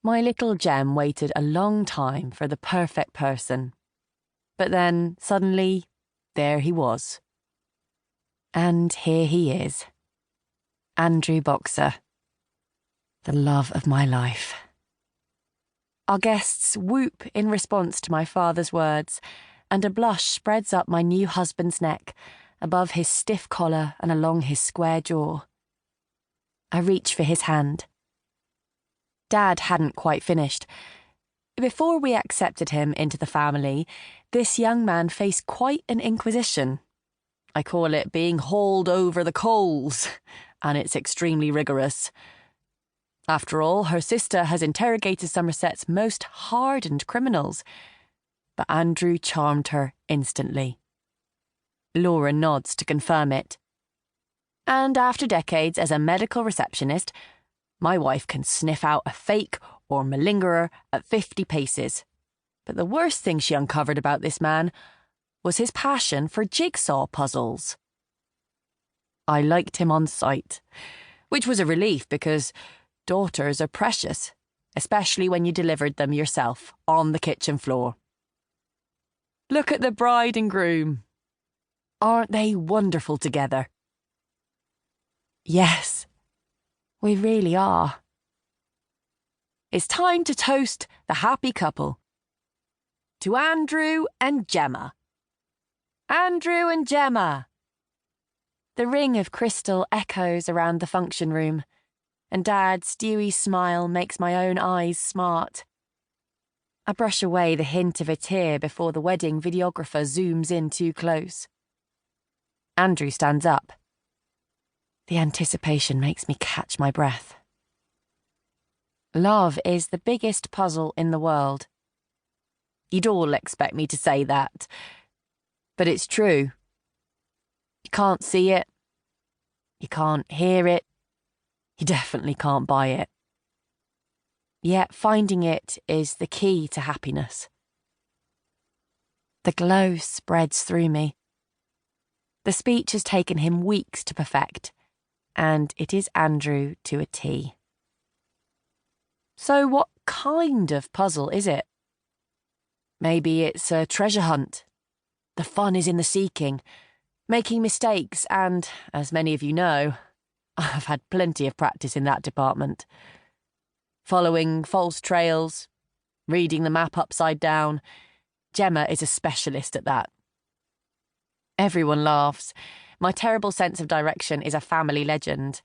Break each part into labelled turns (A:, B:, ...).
A: My little Gem waited a long time for the perfect person. But then, suddenly, there he was. And here he is. Andrew Boxer. The love of my life. Our guests whoop in response to my father's words, and a blush spreads up my new husband's neck, above his stiff collar and along his square jaw. I reach for his hand. Dad hadn't quite finished. Before we accepted him into the family, this young man faced quite an inquisition. I call it being hauled over the coals, and it's extremely rigorous. After all, her sister has interrogated Somerset's most hardened criminals, but Andrew charmed her instantly. Laura nods to confirm it. And after decades as a medical receptionist, my wife can sniff out a fake or malingerer at 50 paces. But the worst thing she uncovered about this man was his passion for jigsaw puzzles. I liked him on sight, which was a relief because daughters are precious, especially when you delivered them yourself on the kitchen floor. Look at the bride and groom. Aren't they wonderful together? Yes, we really are. It's time to toast the happy couple. To Andrew and Gemma. Andrew and Gemma. The ring of crystal echoes around the function room, and Dad's dewy smile makes my own eyes smart. I brush away the hint of a tear before the wedding videographer zooms in too close. Andrew stands up. The anticipation makes me catch my breath. Love is the biggest puzzle in the world. You'd all expect me to say that, but it's true. You can't see it. You can't hear it. You definitely can't buy it. Yet finding it is the key to happiness. The glow spreads through me. The speech has taken him weeks to perfect, and it is Andrew to a T. So what kind of puzzle is it? Maybe it's a treasure hunt. The fun is in the seeking, making mistakes, and, as many of you know, I've had plenty of practice in that department. Following false trails, reading the map upside down. Gemma is a specialist at that. Everyone laughs. My terrible sense of direction is a family legend.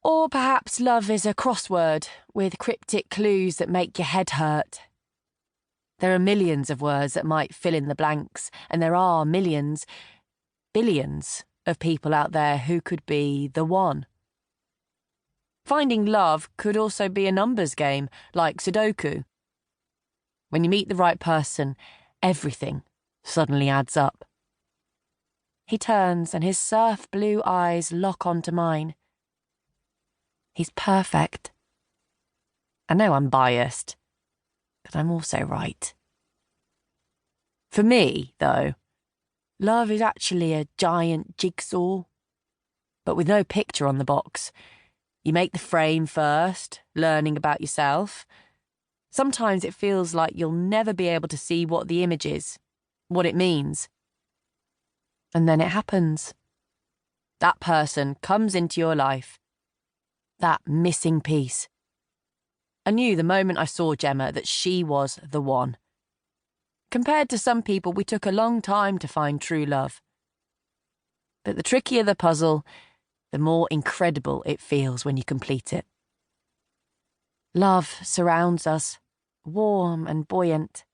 A: Or perhaps love is a crossword with cryptic clues that make your head hurt. There are millions of words that might fill in the blanks, and there are millions, billions of people out there who could be the one. Finding love could also be a numbers game, like Sudoku. When you meet the right person, everything suddenly adds up. He turns and his surf blue eyes lock onto mine. He's perfect. I know I'm biased, but I'm also right. For me, though, love is actually a giant jigsaw, but with no picture on the box. You make the frame first, learning about yourself. Sometimes it feels like you'll never be able to see what the image is, what it means. And then it happens. That person comes into your life. That missing piece. I knew the moment I saw Gemma that she was the one. Compared to some people, we took a long time to find true love. But the trickier the puzzle, the more incredible it feels when you complete it. Love surrounds us, warm and buoyant,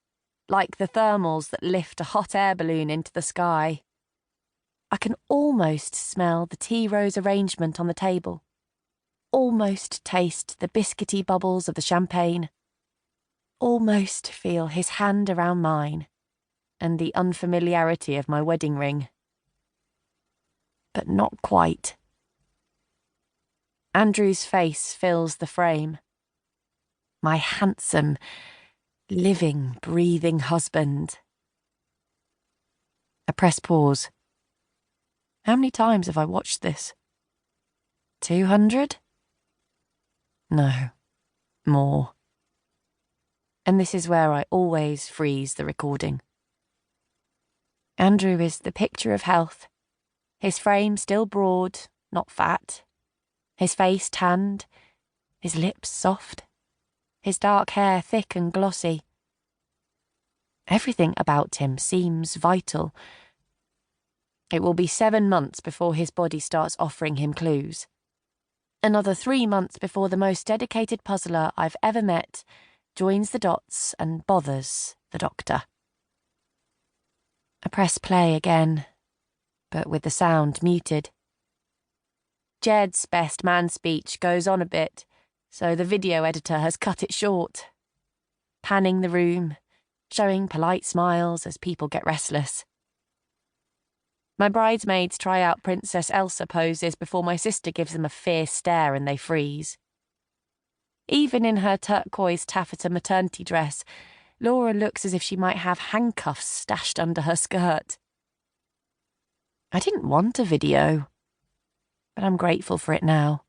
A: like the thermals that lift a hot air balloon into the sky. I can almost smell the tea rose arrangement on the table, almost taste the biscuity bubbles of the champagne, almost feel his hand around mine and the unfamiliarity of my wedding ring. But not quite. Andrew's face fills the frame. My handsome, living, breathing husband. I press pause. How many times have I watched this? 200? No, more. And this is where I always freeze the recording. Andrew is the picture of health. His frame still broad, not fat. His face tanned. His lips soft. His dark hair thick and glossy. Everything about him seems vital. It will be 7 months before his body starts offering him clues. Another 3 months before the most dedicated puzzler I've ever met joins the dots and bothers the doctor. I press play again, but with the sound muted. Jed's best man speech goes on a bit, so the video editor has cut it short, panning the room, showing polite smiles as people get restless. My bridesmaids try out Princess Elsa poses before my sister gives them a fierce stare and they freeze. Even in her turquoise taffeta maternity dress, Laura looks as if she might have handcuffs stashed under her skirt. I didn't want a video, but I'm grateful for it now.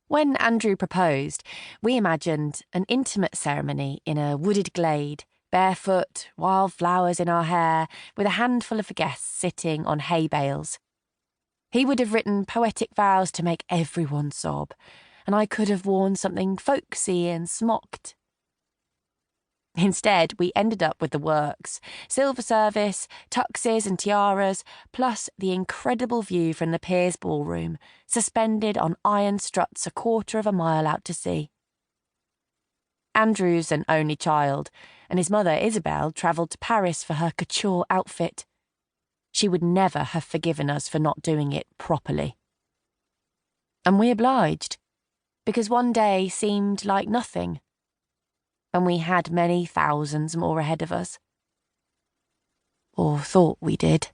A: When Andrew proposed, we imagined an intimate ceremony in a wooded glade, barefoot, wild flowers in our hair, with a handful of guests sitting on hay bales. He would have written poetic vows to make everyone sob, and I could have worn something folksy and smocked. Instead, we ended up with the works: silver service, tuxes and tiaras, plus the incredible view from the Piers ballroom, suspended on iron struts 1/4 mile out to sea. Andrew's an only child, and his mother, Isabel, travelled to Paris for her couture outfit. She would never have forgiven us for not doing it properly. And we obliged, because one day seemed like nothing, and we had many thousands more ahead of us. Or thought we did.